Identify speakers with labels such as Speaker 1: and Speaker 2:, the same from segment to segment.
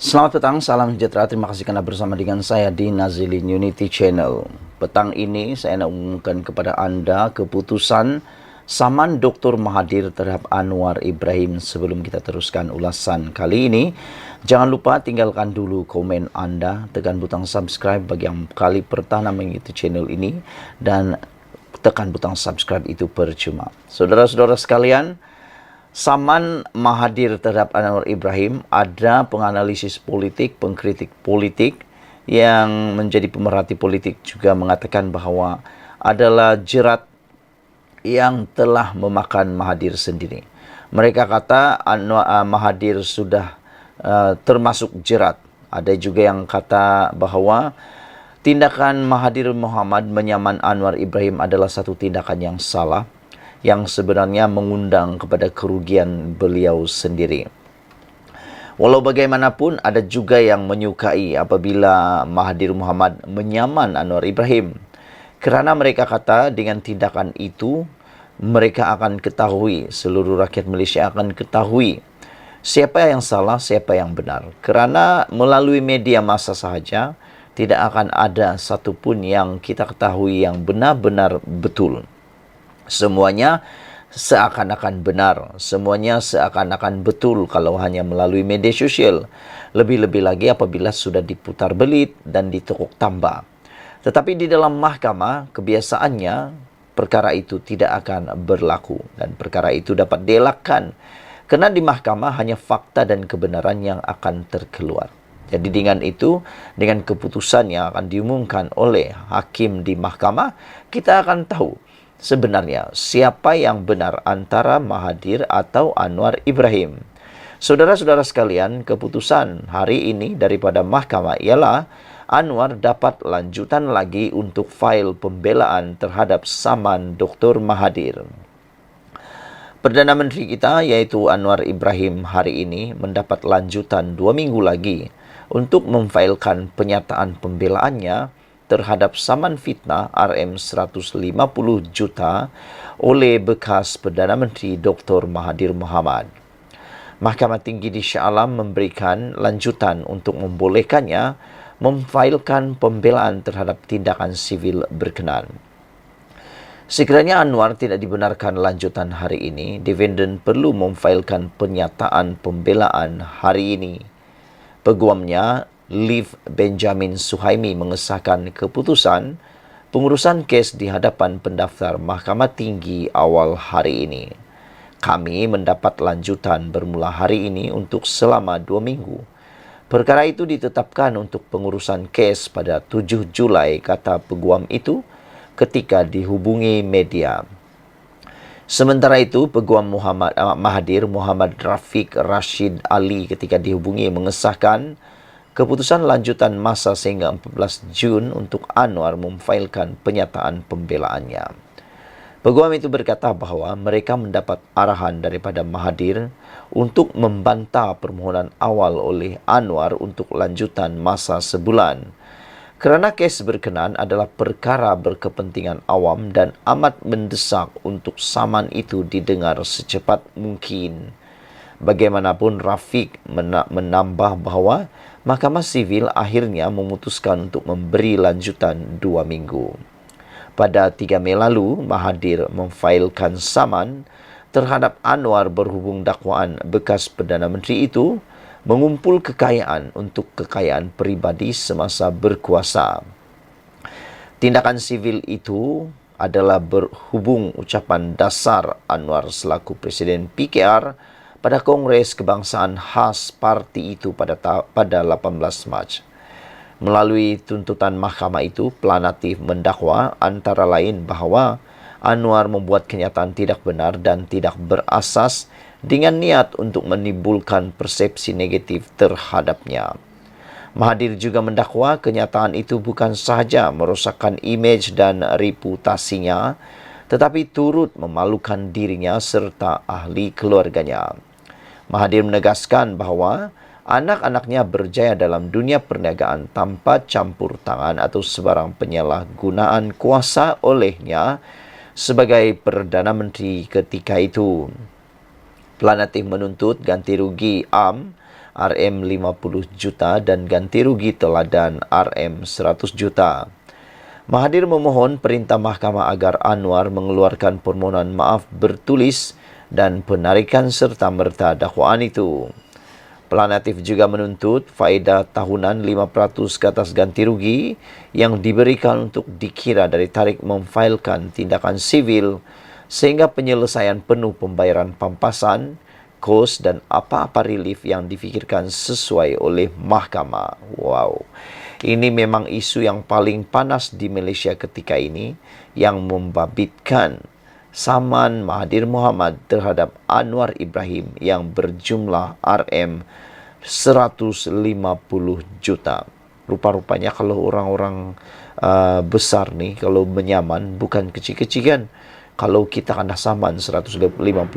Speaker 1: Selamat petang, salam sejahtera. Terima kasih karena bersama dengan saya di Nazilin Unity Channel. Petang ini saya nak umumkan kepada anda keputusan saman Dr. Mahathir terhadap Anwar Ibrahim. Sebelum kita teruskan ulasan kali ini, jangan lupa tinggalkan dulu komen anda, tekan butang subscribe bagi yang kali pertama mengikuti channel ini, dan tekan butang subscribe itu percuma. Saudara-saudara sekalian, saman Mahathir terhadap Anwar Ibrahim, ada penganalisis politik, pengkritik politik yang menjadi pemerhati politik juga mengatakan bahawa adalah jerat yang telah memakan Mahathir sendiri. Mereka kata Mahathir sudah termasuk jerat. Ada juga yang kata bahawa tindakan Mahathir Mohamad menyaman Anwar Ibrahim adalah satu tindakan yang salah, yang sebenarnya mengundang kepada kerugian beliau sendiri. Walau bagaimanapun, ada juga yang menyukai apabila Mahathir Mohamad menyaman Anwar Ibrahim. Kerana mereka kata dengan tindakan itu, mereka akan ketahui, seluruh rakyat Malaysia akan ketahui siapa yang salah, siapa yang benar. Kerana melalui media massa sahaja, tidak akan ada satupun yang kita ketahui yang benar-benar betul. Semuanya seakan-akan benar, semuanya seakan-akan betul kalau hanya melalui media sosial. Lebih-lebih lagi apabila sudah diputar belit dan ditekuk tambah. Tetapi di dalam mahkamah, kebiasaannya perkara itu tidak akan berlaku dan perkara itu dapat dielakkan. Kerana di mahkamah hanya fakta dan kebenaran yang akan terkeluar. Jadi dengan itu, dengan keputusan yang akan diumumkan oleh hakim di mahkamah, kita akan tahu sebenarnya siapa yang benar antara Mahathir atau Anwar Ibrahim. Saudara-saudara sekalian, keputusan hari ini daripada mahkamah ialah Anwar dapat lanjutan lagi untuk fail pembelaan terhadap saman Dr. Mahathir. Perdana Menteri kita iaitu Anwar Ibrahim hari ini mendapat lanjutan 2 minggu lagi untuk memfailkan penyataan pembelaannya terhadap saman fitnah RM150 juta oleh bekas Perdana Menteri Dr. Mahathir Mohamad. Mahkamah Tinggi di Shah Alam memberikan lanjutan untuk membolehkannya memfailkan pembelaan terhadap tindakan sivil berkenaan. Sekiranya Anwar tidak dibenarkan lanjutan hari ini, defendant perlu memfailkan penyataan pembelaan hari ini. Peguamnya Liv Benjamin Suhaimi mengesahkan keputusan pengurusan kes di hadapan pendaftar Mahkamah Tinggi awal hari ini. Kami mendapat lanjutan bermula hari ini untuk selama 2 minggu. Perkara itu ditetapkan untuk pengurusan kes pada 7 Julai, kata peguam itu ketika dihubungi media. Sementara itu, peguam Mahathir Muhammad Rafiq Rashid Ali ketika dihubungi mengesahkan keputusan lanjutan masa sehingga 14 Jun untuk Anwar memfailkan penyataan pembelaannya. Peguam itu berkata bahawa mereka mendapat arahan daripada Mahathir untuk membantah permohonan awal oleh Anwar untuk lanjutan masa sebulan. Kerana kes berkenaan adalah perkara berkepentingan awam dan amat mendesak untuk saman itu didengar secepat mungkin. Bagaimanapun, Rafiq menambah bahawa Mahkamah Sivil akhirnya memutuskan untuk memberi lanjutan 2 minggu. Pada 3 Mei lalu, Mahathir memfailkan saman terhadap Anwar berhubung dakwaan bekas Perdana Menteri itu mengumpul kekayaan untuk kekayaan peribadi semasa berkuasa. Tindakan sivil itu adalah berhubung ucapan dasar Anwar selaku Presiden PKR pada Kongres Kebangsaan khas parti itu pada 18 Mac. Melalui tuntutan mahkamah itu, pelanatif mendakwa antara lain bahawa Anwar membuat kenyataan tidak benar dan tidak berasas dengan niat untuk menimbulkan persepsi negatif terhadapnya. Mahathir juga mendakwa kenyataan itu bukan sahaja merosakkan imej dan reputasinya, tetapi turut memalukan dirinya serta ahli keluarganya. Mahathir menegaskan bahawa anak-anaknya berjaya dalam dunia perniagaan tanpa campur tangan atau sebarang penyalahgunaan kuasa olehnya sebagai Perdana Menteri ketika itu. Pelanatif menuntut ganti rugi RM 50 juta dan ganti rugi teladan RM 100 juta. Mahathir memohon perintah mahkamah agar Anwar mengeluarkan permohonan maaf bertulis dan penarikan serta-merta dakwaan itu. Pelanatif juga menuntut faedah tahunan 5% ke atas ganti rugi yang diberikan untuk dikira dari tarik memfailkan tindakan sivil sehingga penyelesaian penuh pembayaran pampasan, kos dan apa-apa relief yang difikirkan sesuai oleh mahkamah. Wow. Ini memang isu yang paling panas di Malaysia ketika ini yang membabitkan saman Mahathir Mohamad terhadap Anwar Ibrahim yang berjumlah RM 150 juta. Rupa-rupanya kalau orang-orang besar nih, kalau menyaman bukan kecil-kecilan. Kalau kita kena saman 150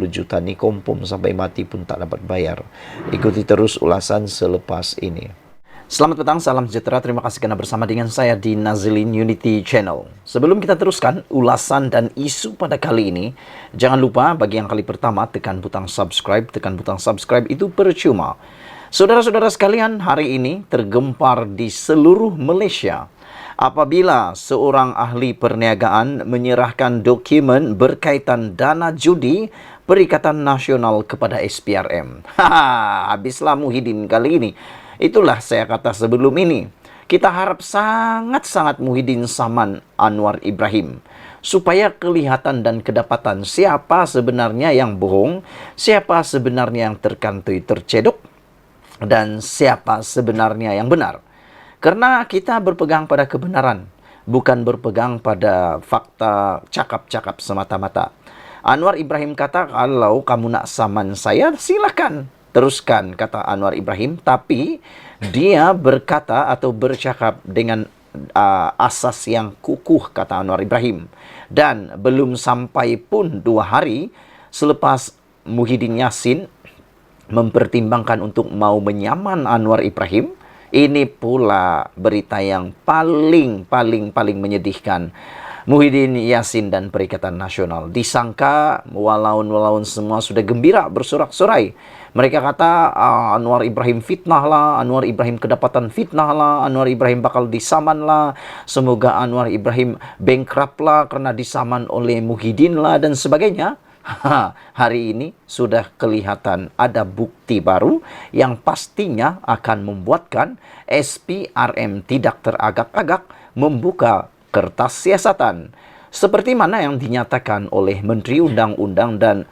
Speaker 1: juta ni kompom sampai mati pun tak dapat bayar. Ikuti terus ulasan selepas ini. Selamat petang, salam sejahtera. Terima kasih karena bersama dengan saya di Nazilin Unity Channel. Sebelum kita teruskan ulasan dan isu pada kali ini, jangan lupa bagi yang kali pertama tekan butang subscribe. Tekan butang subscribe itu percuma. Saudara-saudara sekalian, hari ini tergempar di seluruh Malaysia apabila seorang ahli perniagaan menyerahkan dokumen berkaitan dana judi Perikatan Nasional kepada SPRM. Habislah Muhyiddin kali ini. Itulah saya kata sebelum ini. Kita harap sangat-sangat Muhyiddin saman Anwar Ibrahim. Supaya kelihatan dan kedapatan siapa sebenarnya yang bohong, siapa sebenarnya yang terkantui tercedok, dan siapa sebenarnya yang benar. Karena kita berpegang pada kebenaran, bukan berpegang pada fakta cakap-cakap semata-mata. Anwar Ibrahim kata, kalau kamu nak saman saya, silakan. Teruskan, kata Anwar Ibrahim. Tapi dia berkata atau bercakap dengan asas yang kukuh, kata Anwar Ibrahim. Dan belum sampai pun 2 hari selepas Muhyiddin Yassin mempertimbangkan untuk mau menyaman Anwar Ibrahim, ini pula berita yang paling menyedihkan. Muhyiddin Yassin dan Perikatan Nasional disangka walaun semua sudah gembira bersorak-sorai. Mereka kata Anwar Ibrahim fitnah lah, Anwar Ibrahim kedapatan fitnah lah, Anwar Ibrahim bakal disaman lah, semoga Anwar Ibrahim bankrupt lah karena disaman oleh Muhyiddin lah dan sebagainya. Hari ini sudah kelihatan ada bukti baru yang pastinya akan membuatkan SPRM tidak teragak-agak membuka kertas siasatan. Seperti mana yang dinyatakan oleh Menteri Undang-Undang dan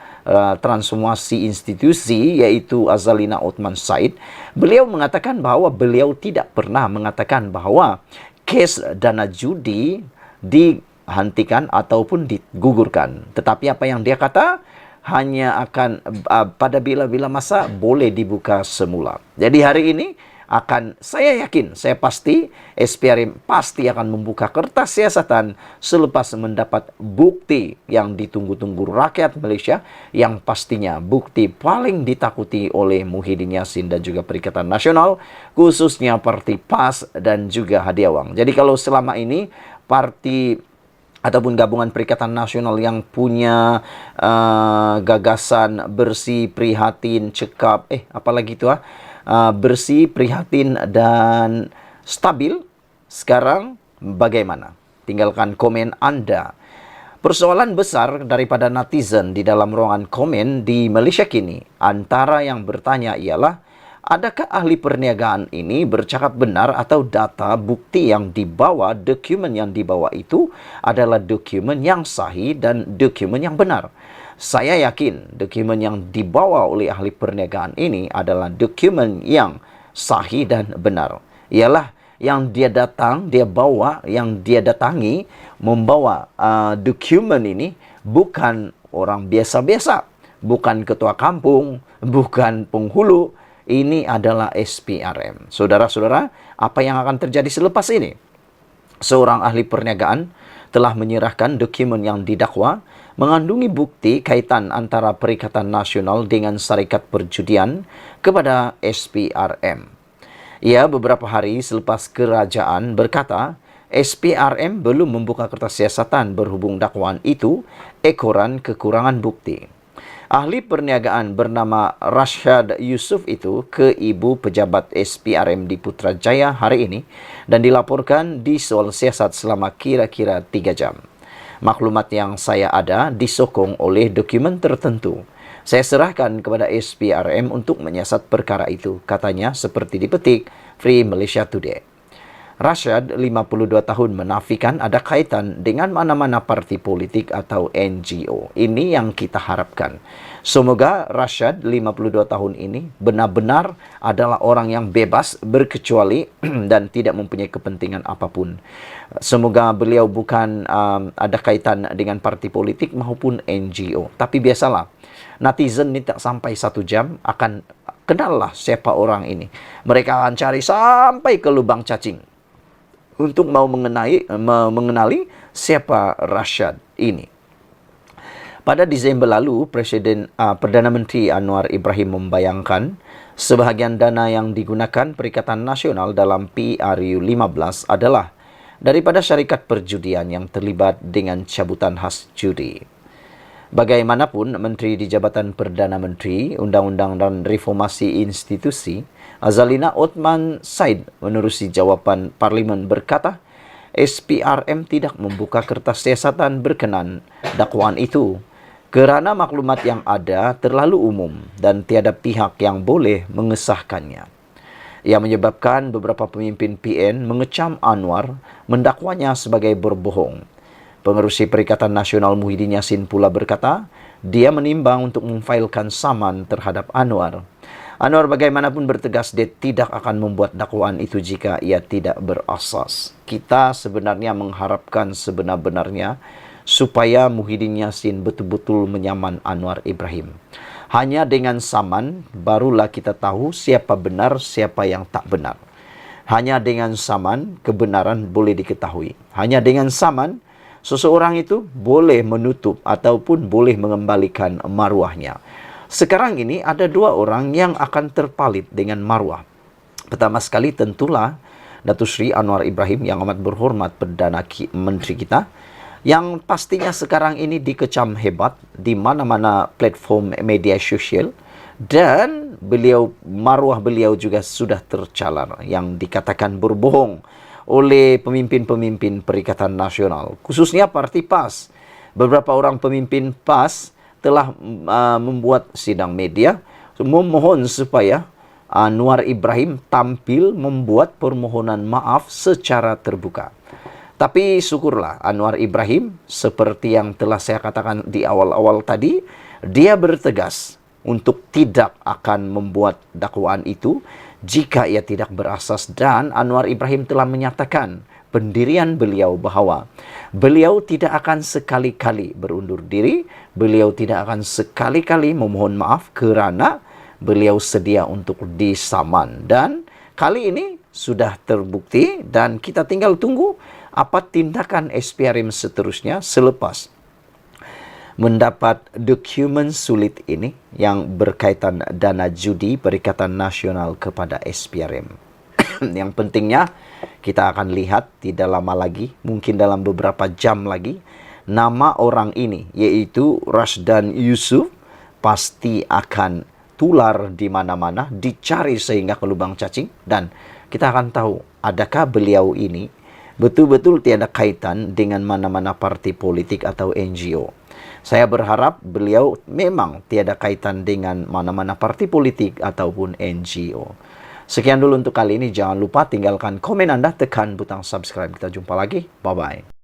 Speaker 1: Transformasi Institusi, yaitu Azalina Othman Said. Beliau mengatakan bahwa beliau tidak pernah mengatakan bahwa kes dana judi dihentikan ataupun digugurkan. Tetapi apa yang dia kata, hanya akan pada bila-bila masa boleh dibuka semula. Jadi hari ini saya yakin, saya pasti SPRM pasti akan membuka kertas siasatan selepas mendapat bukti yang ditunggu-tunggu rakyat Malaysia, yang pastinya bukti paling ditakuti oleh Muhyiddin Yassin dan juga Perikatan Nasional, khususnya Parti PAS dan juga Hadiah Wang. Jadi kalau selama ini parti ataupun gabungan Perikatan Nasional yang punya gagasan bersih, prihatin, cekap, apalagi itu bersih, prihatin, dan stabil, sekarang bagaimana? Tinggalkan komen Anda. Persoalan besar daripada netizen di dalam ruangan komen di Malaysia kini, antara yang bertanya ialah, adakah ahli perniagaan ini bercakap benar atau data bukti yang dibawa, dokumen yang dibawa itu adalah dokumen yang sahih dan dokumen yang benar? Saya yakin dokumen yang dibawa oleh ahli perniagaan ini adalah dokumen yang sahih dan benar. Ialah yang dia bawa, yang dia datangi, membawa dokumen ini bukan orang biasa-biasa, bukan ketua kampung, bukan penghulu. Ini adalah SPRM. Saudara-saudara, apa yang akan terjadi selepas ini? Seorang ahli perniagaan telah menyerahkan dokumen yang didakwa mengandungi bukti kaitan antara Perikatan Nasional dengan syarikat perjudian kepada SPRM. Ia beberapa hari selepas kerajaan berkata, SPRM belum membuka kertas siasatan berhubung dakwaan itu ekoran kekurangan bukti. Ahli perniagaan bernama Rashad Yusuf itu ke ibu pejabat SPRM di Putrajaya hari ini dan dilaporkan di soal siasat selama kira-kira 3 jam. Maklumat yang saya ada disokong oleh dokumen tertentu. Saya serahkan kepada SPRM untuk menyiasat perkara itu, katanya seperti dipetik Free Malaysia Today. Rashad, 52 tahun, menafikan ada kaitan dengan mana-mana parti politik atau NGO. Ini yang kita harapkan. Semoga Rashad, 52 tahun ini, benar-benar adalah orang yang bebas, berkecuali dan tidak mempunyai kepentingan apapun. Semoga beliau bukan ada kaitan dengan parti politik maupun NGO. Tapi biasalah, netizen ini tak sampai 1 jam akan kenallah siapa orang ini. Mereka akan cari sampai ke lubang cacing untuk mau mengenali siapa Rashad ini. Pada Disember lalu, Perdana Menteri Anwar Ibrahim membayangkan sebahagian dana yang digunakan Perikatan Nasional dalam PRU15 adalah daripada syarikat perjudian yang terlibat dengan cabutan khas judi. Bagaimanapun, Menteri di Jabatan Perdana Menteri, Undang-Undang dan Reformasi Institusi, Azalina Othman Said menerusi jawapan Parlimen berkata, SPRM tidak membuka kertas siasatan berkenan dakwaan itu kerana maklumat yang ada terlalu umum dan tiada pihak yang boleh mengesahkannya. Ia menyebabkan beberapa pemimpin PN mengecam Anwar mendakwanya sebagai berbohong. Pengerusi Perikatan Nasional Muhyiddin Yassin pula berkata, dia menimbang untuk memfailkan saman terhadap Anwar. Anwar bagaimanapun bertegas dia tidak akan membuat dakwaan itu jika ia tidak berasas. Kita sebenarnya mengharapkan sebenar-benarnya supaya Muhyiddin Yassin betul-betul menyaman Anwar Ibrahim. Hanya dengan saman barulah kita tahu siapa benar, siapa yang tak benar. Hanya dengan saman kebenaran boleh diketahui. Hanya dengan saman seseorang itu boleh menutup ataupun boleh mengembalikan maruahnya. Sekarang ini ada 2 orang yang akan terpalit dengan maruah. Pertama sekali tentulah Datuk Seri Anwar Ibrahim yang amat berhormat Perdana Menteri kita, yang pastinya sekarang ini dikecam hebat di mana-mana platform media sosial, dan maruah beliau juga sudah tercalar yang dikatakan berbohong oleh pemimpin-pemimpin Perikatan Nasional, khususnya Parti PAS. Beberapa orang pemimpin PAS telah membuat sidang media memohon supaya Anwar Ibrahim tampil membuat permohonan maaf secara terbuka. Tapi syukurlah Anwar Ibrahim, seperti yang telah saya katakan di awal-awal tadi, dia bertegas untuk tidak akan membuat dakwaan itu jika ia tidak berasas, dan Anwar Ibrahim telah menyatakan pendirian beliau bahawa beliau tidak akan sekali-kali berundur diri, beliau tidak akan sekali-kali memohon maaf kerana beliau sedia untuk disaman. Dan kali ini sudah terbukti dan kita tinggal tunggu apa tindakan SPRM seterusnya selepas mendapat dokumen sulit ini yang berkaitan dana judi Perikatan Nasional kepada SPRM. Yang pentingnya kita akan lihat tidak lama lagi, mungkin dalam beberapa jam lagi, nama orang ini yaitu Rashad Yusuf pasti akan tular di mana-mana, dicari sehingga ke lubang cacing, dan kita akan tahu adakah beliau ini betul-betul tiada kaitan dengan mana-mana parti politik atau NGO. Saya berharap beliau memang tiada kaitan dengan mana-mana parti politik ataupun NGO. Sekian dulu untuk kali ini. Jangan lupa tinggalkan komen Anda, tekan butang subscribe. Kita jumpa lagi. Bye-bye.